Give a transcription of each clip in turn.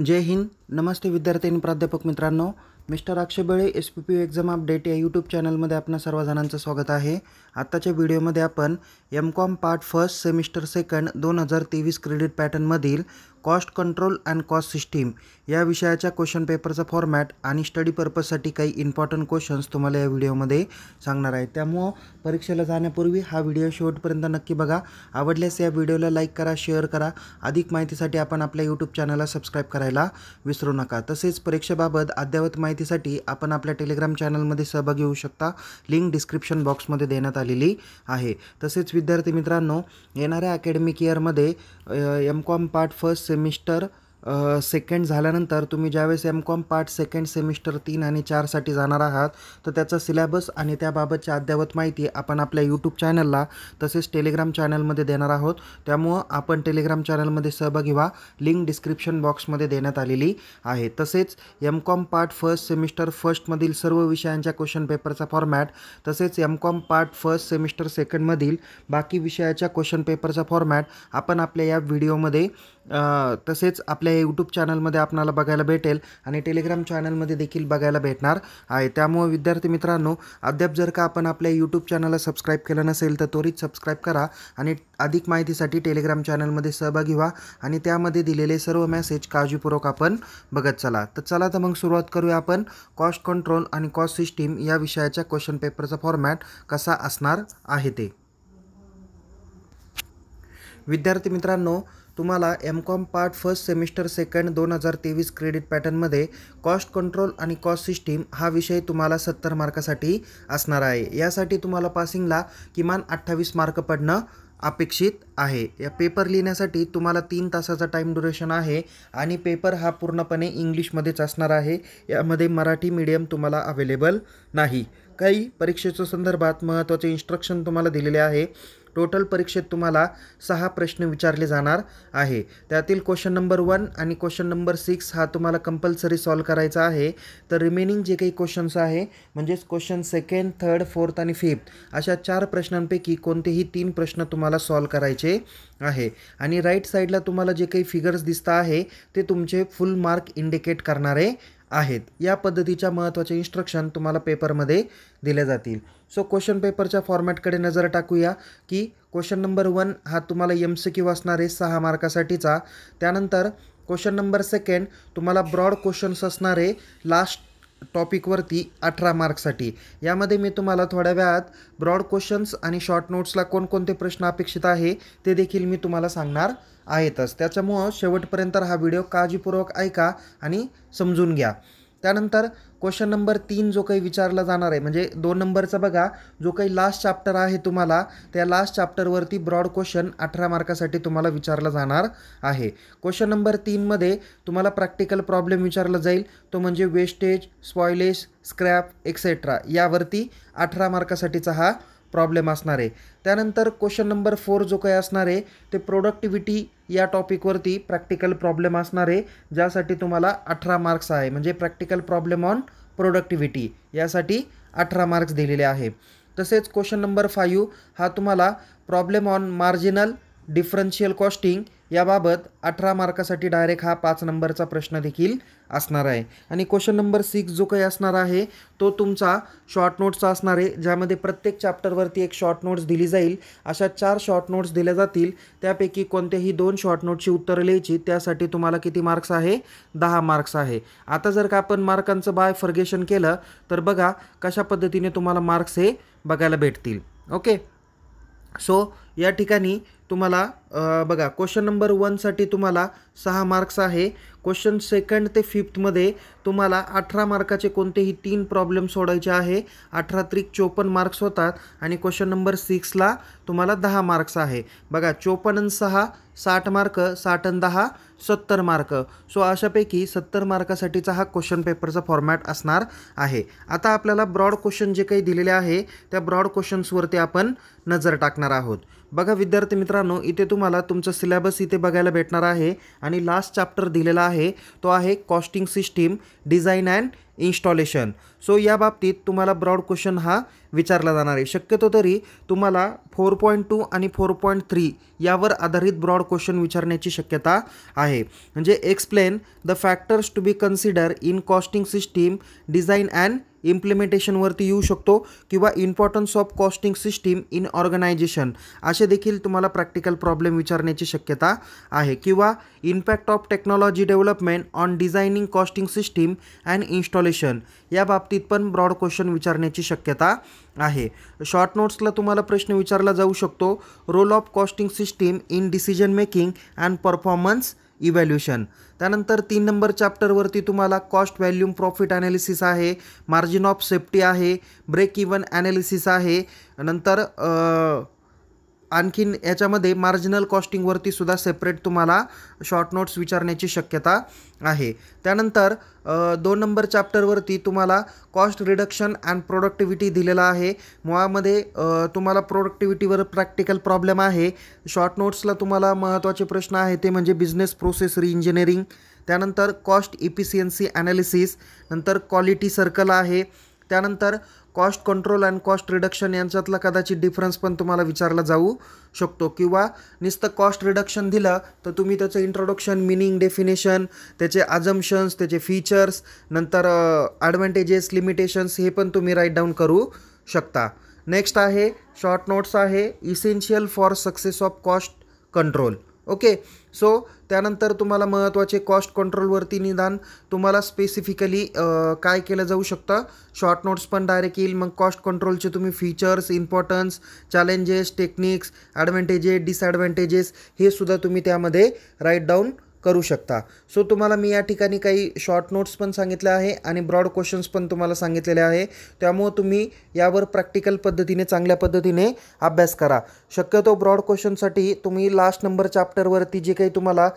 जय हिंद. नमस्ते विद्यार्थी आणि प्राध्यापक मित्रांनो. Mister Akshay Bale SPPU exam update या यूट्यूब चॅनलमध्ये आपणा सर्वजणांचं स्वागत आहे. आत्ताच्या व्हिडिओमध्ये आपण MCOM part first semester second 2023 credit पॅटर्नमधील cost control and cost system या विषयाच्या क्वेश्चन पेपरचा फॉर्मॅट आणि स्टडी पर्पजसाठी काही इम्पॉर्टंट क्वेश्चन्स तुम्हाला या व्हिडिओमध्ये सांगणार आहे. त्यामुळे परीक्षेला जाण्यापूर्वी हा व्हिडिओ शेवटपर्यंत नक्की बघा. आवडल्यास या व्हिडिओला लाईक करा, शेअर करा. अधिक माहितीसाठी आपण आपल्या यूट्यूब चॅनलला सबस्क्राईब करायला विसरू नका. तसेच परीक्षेबाबत अद्ययावत माहितीसाठी आपण आपल्या टेलिग्राम चॅनलमध्ये सहभागी होऊ शकता. लिंक डिस्क्रिप्शन बॉक्समध्ये देण्यात आलेली आहे. तसेच विद्यार्थी मित्रांनो, येणाऱ्या अकॅडमिक इयरमध्ये MCOM part first semester second झाल्यानंतर तुम्ही ज्यावेळेस MCOM पार्ट सेकंड सेमिस्टर 3 आणि 4 साठी जाणार आहात तर त्याचा सिलेबस आणि त्याबाबतची अद्ययावत माहिती आपण आपल्या यूट्यूब चॅनलला तसेच टेलिग्राम चॅनलमध्ये देणार आहोत. त्यामुळं आपण टेलिग्राम चॅनलमध्ये सहभागी व्हा. लिंक डिस्क्रिप्शन बॉक्समध्ये देण्यात आलेली आहे. तसेच MCOM पार्ट फर्स्ट सेमिस्टर फर्स्टमधील सर्व विषयांच्या क्वेश्चन पेपरचा फॉर्मॅट तसेच MCOM पार्ट फर्स्ट सेमिस्टर सेकंडमधील बाकी विषयाच्या क्वेश्चन पेपरचा फॉर्मॅट आपण आपल्या या व्हिडिओमध्ये तसेच आपल्या यूट्यूब चॅनलमध्ये आपल्याला बघायला भेटेल आणि टेलिग्राम चॅनलमध्ये देखील बघायला भेटणार आहे. त्यामुळे विद्यार्थी मित्रांनो, अद्याप जर का आपण आपल्या यूट्यूब चॅनलला सबस्क्राईब केलं नसेल तर त्वरित सबस्क्राईब करा आणि अधिक माहितीसाठी टेलिग्राम चॅनलमध्ये सहभागी व्हा आणि त्यामध्ये दिलेले सर्व मेसेज काळजीपूर्वक आपण बघत चला. तर मग सुरुवात करूया आपण कॉस्ट कंट्रोल आणि कॉस्ट सिस्टीम या विषयाच्या क्वेश्चन पेपरचा फॉर्मॅट कसा असणार आहे ते. विद्यार्थी मित्रांनो, तुम्हाला MCOM part first semester second 2023 credit पॅटर्नमध्ये कॉस्ट कंट्रोल आणि कॉस्ट सिस्टीम हा विषय तुम्हाला 70 मार्कासाठी असणार आहे. यासाठी तुम्हाला पासिंगला किमान 28 मार्क पडणं अपेक्षित आहे. या पेपर लिहिण्यासाठी तुम्हाला 3 तासाचा टाईम ड्युरेशन आहे आणि पेपर हा पूर्णपणे इंग्लिशमध्येच असणार आहे. यामध्ये मराठी मीडियम तुम्हाला अवेलेबल नाही. काही परीक्षेच्या संदर्भात महत्त्वाचे इन्स्ट्रक्शन तुम्हाला दिलेले आहे. टोटल परीक्षेत तुम्हाला 6 प्रश्न विचारले जाणार आहे. त्यातील क्वेश्चन नंबर 1 आणि क्वेश्चन नंबर 6 हा तुम्हाला कंपल्सरी सॉल्व करायचा आहे. तर रिमेनिंग जे काही क्वेश्चन्स आहे म्हणजेच क्वेश्चन सेकंड, थर्ड, फोर्थ आणि फिफ्थ अशा 4 प्रश्नांपैकी कोणतेही 3 प्रश्न तुम्हाला सॉल्व करायचे आहे. आणि राईट साईडला तुम्हाला जे काही फिगर्स दिसत आहे ते तुमचे फुल मार्क इंडिकेट करणारे आहेत. या पद्धतीच्या महत्त्वाचे इन्स्ट्रक्शन तुम्हाला पेपरमध्ये दिले जातील. सो क्वेश्चन पेपरच्या फॉर्मॅटकडे नजर टाकूया की क्वेश्चन नंबर 1 हा तुम्हाला MCQ असणार आहे 6 मार्कासाठीचा. त्यानंतर क्वेश्चन नंबर सेकंड तुम्हाला ब्रॉड क्वेश्चन्स असणार आहे लास्ट टॉपिकवरती 18 मार्क्ससाठी. यामध्ये मी तुम्हाला थोड्या वेळात ब्रॉड क्वेश्चन्स आणि शॉर्ट नोट्सला कोणकोणते प्रश्न अपेक्षित आहे ते देखील मी तुम्हाला सांगणार आहेतच. त्याच्यामुळं शेवटपर्यंत हा व्हिडिओ काळजीपूर्वक ऐका आणि समजून घ्या. त्यानंतर क्वेश्चन नंबर 3 जो काही विचारला जाणार आहे म्हणजे 2 नंबरचा बघा, जो काही लास्ट चॅप्टर आहे तुम्हाला त्या लास्ट चॅप्टरवरती ब्रॉड क्वेश्चन 18 मार्कासाठी तुम्हाला विचारला जाणार आहे. क्वेश्चन नंबर 3 मध्ये तुम्हाला प्रॅक्टिकल प्रॉब्लेम विचारला जाईल. तो म्हणजे वेस्टेज, स्पॉइलेज, स्क्रॅप एक्सेट्रा यावरती 18 मार्कासाठीचा हा प्रॉब्लेम असणार आहे. त्यानंतर क्वेश्चन नंबर 4 जो काही असणार आहे ते प्रोडक्टिव्हिटी या टॉपिकवरती प्रॅक्टिकल प्रॉब्लेम असणार आहे, ज्यासाठी तुम्हाला 18 मार्क्स आहे. म्हणजे प्रॅक्टिकल प्रॉब्लेम ऑन प्रोडक्टिव्हिटी यासाठी 18 मार्क्स दिलेले आहे. तसेच क्वेश्चन नंबर 5 हा तुम्हाला problem on marginal differential costing याबाबत 18 मार्कासाठी डायरेक्ट हा 5 नंबरचा प्रश्न देखील असणार आहे. आणि क्वेश्चन नंबर 6 जो काही असणार आहे तो तुमचा शॉर्ट नोट्सचा असणार आहे, ज्यामध्ये प्रत्येक चॅप्टरवरती एक शॉर्ट नोट्स दिली जाईल. अशा 4 शॉर्ट नोट्स दिल्या जातील. त्यापैकी कोणत्याही 2 शॉर्ट नोट्सची उत्तरं लिहायची. त्यासाठी तुम्हाला किती मार्क्स आहे? 10 मार्क्स आहे. आता जर का आपण मार्कांचं बायफर्गेशन केलं तर बघा कशा पद्धतीने तुम्हाला मार्क्स हे बघायला भेटतील. ओके, सो या ठिकाणी तुम्हाला बघा क्वेश्चन नंबर 1 साठी तुम्हाला 6 मार्क्स आहे. क्वेश्चन सेकंड ते फिफ्थमध्ये तुम्हाला 18 मार्काचे कोणतेही 3 प्रॉब्लेम सोडायचे आहे. 18 त्रिक 54 मार्क्स होतात. आणि क्वेश्चन नंबर 6ला तुम्हाला 10 मार्क्स आहे. बघा 54 आणि 6 60 मार्क, 60 आणि 10 70 मार्क. सो अशापैकी 70 मार्कासाठीचा हा क्वेश्चन पेपरचा फॉर्मॅट असणार आहे. आता आपल्याला ब्रॉड क्वेश्चन जे काही दिलेले आहे त्या ब्रॉड क्वेश्चन्सवरती आपण नजर टाकणार आहोत. बघा विद्यार्थी मित्रांनो, इथे तुम्हाला तुमचं सिलेबस इथे बघायला भेटणार आहे आणि लास्ट चॅप्टर दिलेला आहे तो आहे costing system design and installation. So या बाबतीत तुम्हाला ब्रॉड क्वेश्चन हा विचारला जाणार आहे. शक्यतो तरी तुम्हाला 4.2 आणि 4.3 यावर आधारित ब्रॉड क्वेश्चन विचारण्याची शक्यता आहे. म्हणजे explain the factors to be consider in costing system design and इम्प्लिमेंटेशनवरती येऊ शकतो किंवा importance of costing system in organization असे देखील तुम्हाला प्रॅक्टिकल प्रॉब्लेम विचारण्याची शक्यता आहे. किंवा impact of technology development on designing costing system and installation या बाबतीत पण ब्रॉड क्वेश्चन विचारण्याची शक्यता आहे. शॉर्ट नोट्सला तुम्हाला प्रश्न विचारला जाऊ शकतो. Role of costing system in decision making and performance evaluation. त्यानंतर 3 नंबर चॅप्टरवरती तुम्हाला कॉस्ट व्हॅल्यूम प्रॉफिट ॲनालिसिस आहे, मार्जिन ऑफ सेफ्टी आहे, ब्रेक इव्हन ॲनालिसिस आहे. नंतर आणखीन याच्यामध्ये मार्जिनल कॉस्टिंगवरती सुद्धा सेपरेट तुम्हाला शॉर्ट नोट्स विचारण्याची शक्यता आहे. त्यानंतर 2 नंबर चॅप्टरवरती तुम्हाला कॉस्ट रिडक्शन अँड प्रोडक्टिव्हिटी दिलेला आहे. मुळामध्ये तुम्हाला प्रोडक्टिव्हिटीवर प्रॅक्टिकल प्रॉब्लेम आहे. शॉर्ट नोट्सला तुम्हाला महत्त्वाचे प्रश्न आहे ते म्हणजे बिझनेस प्रोसेस रिइंजिनिअरिंग, त्यानंतर कॉस्ट इफिशियन्सी ॲनालिसिस, नंतर क्वालिटी सर्कल आहे. त्यानंतर cost control and cost reduction यांच्यातला कदाचित डिफरन्स पण तुम्हाला विचारला जाऊ शकतो. किंवा नुसतं कॉस्ट रिडक्शन दिलं तर तुम्ही त्याचं इंट्रोडक्शन, मिनिंग, डेफिनेशन, त्याचे अजम्पशन्स, त्याचे फीचर्स, नंतर ॲडव्हान्टेजेस, लिमिटेशन्स हे पण तुम्ही राईट डाऊन करू शकता. नेक्स्ट आहे शॉर्ट नोट्स आहे essential for success of cost control. Okay. So त्यानंतर तुम्हाला महत्त्वाचे कॉस्ट कंट्रोलवरती निदान तुम्हाला स्पेसिफिकली काय केलं जाऊ शकतं, शॉर्ट नोट्स पण डायरेक्ट येईल. मग कॉस्ट कंट्रोलचे तुम्ही features, importance, challenges, techniques, advantages, disadvantages हे सुद्धा तुम्ही त्यामध्ये राईट डाऊन करू शकता. सो तुम्हाला मी या ठिकाणी काही शॉर्ट नोट्स पण सांगितले आहे आणि ब्रॉड क्वेश्चन्स पण तुम्हाला सांगितलेले आहे. त्यामुळे तुम्ही यावर प्रॅक्टिकल पद्धतीने चांगल्या पद्धतीने अभ्यास करा. शक्यतो ब्रॉड क्वेश्चनसाठी तुम्ही लास्ट नंबर चॅप्टरवरती जे काही तुम्हाला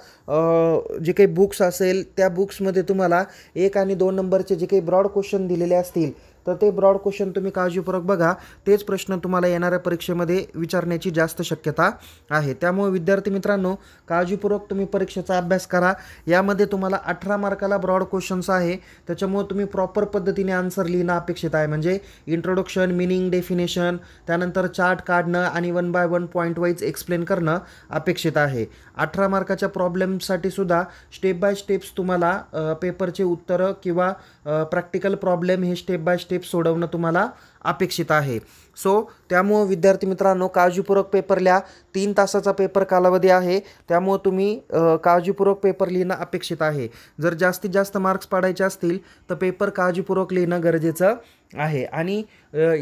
जे काही बुक्स असेल त्या बुक्समध्ये तुम्हाला 1 आणि 2 नंबरचे जे काही ब्रॉड क्वेश्चन दिलेले असतील तर ते ब्रॉड क्वेश्चन तुम्ही काळजीपूर्वक बघा. तेच प्रश्न तुम्हाला येणाऱ्या परीक्षेमध्ये विचारण्याची जास्त शक्यता आहे. त्यामुळे विद्यार्थी मित्रांनो काळजीपूर्वक तुम्ही परीक्षेचा अभ्यास करा. यामध्ये तुम्हाला 18 मार्काला ब्रॉड क्वेश्चन्स आहे. त्याच्यामुळे तुम्ही प्रॉपर पद्धतीने आन्सर लिहिणं अपेक्षित आहे. म्हणजे इंट्रोडक्शन, मिनिंग, डेफिनेशन, त्यानंतर चार्ट काढणं आणि 1 बाय 1 पॉईंट वाईज एक्सप्लेन करणं अपेक्षित आहे. 18 मार्काच्या प्रॉब्लेमसाठी सुद्धा स्टेप बाय स्टेप्स तुम्हाला पेपरचे उत्तरं किंवा प्रॅक्टिकल प्रॉब्लेम हे स्टेप बाय स्टेप सोडवणं तुम्हाला अपेक्षित आहे. सो त्यामुळं विद्यार्थी मित्रांनो काळजीपूर्वक पेपर लिहा. 3 तासाचा पेपर कालावधी आहे. त्यामुळं तुम्ही काळजीपूर्वक पेपर लिहिणं अपेक्षित आहे. जर जास्तीत जास्त मार्क्स पाडायचे असतील तर पेपर काळजीपूर्वक लिहिणं गरजेचं आहे. आणि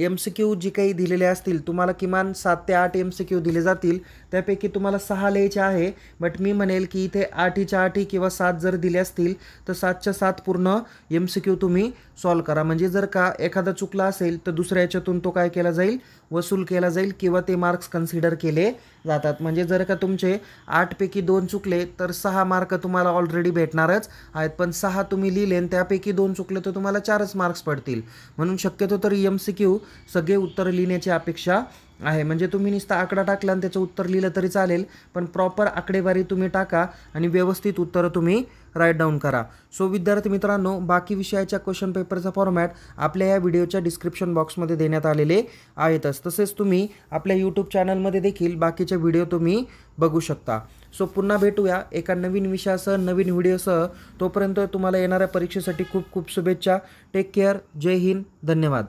MCQ जी काही दिलेले असतील तुम्हाला किमान 7 ते 8 MCQ दिले जातील. त्यापैकी तुम्हाला 6 लिहायचे आहे. बट मी म्हणेल की इथे 8च्या 8 किंवा 7 जर दिले असतील तर 7च्या 7 पूर्ण MCQ तुम्ही सॉल्व करा. म्हणजे जर का एखादा चुकला असेल तर दुसऱ्या याच्यातून तो काय केला जाईल, वसूल केला जाईल किंवा ते मार्क्स कन्सिडर केले जातात. म्हणजे जर का तुमचे 8 पैकी 2 चुकले तर 6 मार्क तुम्हाला ऑलरेडी भेटणारच आहेत. पण 6 तुम्ही लिहिले आणि त्यापैकी 2 चुकले तर तुम्हाला 4च मार्क्स पडतील. म्हणून शक्यतो तरी MCQ सगळे उत्तर लिहिण्याची अपेक्षा आहे. म्हणजे तुम्ही नुसता आकडा टाकला आणि त्याचं उत्तर लिहिलं तरी चालेल, पण प्रॉपर आकडेवारी तुम्ही टाका आणि व्यवस्थित उत्तरं तुम्ही राईट डाऊन करा. सो विद्यार्थी मित्रांनो बाकी विषयाच्या क्वेश्चन पेपरचा फॉर्मॅट आपल्या या व्हिडिओच्या डिस्क्रिप्शन बॉक्समध्ये देण्यात आलेले आहेतच. तसेच तुम्ही आपल्या यूट्यूब चॅनलमध्ये देखील बाकीचे व्हिडिओ तुम्ही बघू शकता. सो पुन्हा भेटूया एका नवीन विषयासह, नवीन व्हिडिओसह. तोपर्यंत तुम्हाला येणाऱ्या परीक्षेसाठी खूप खूप शुभेच्छा. Take care. जय हिंद. धन्यवाद.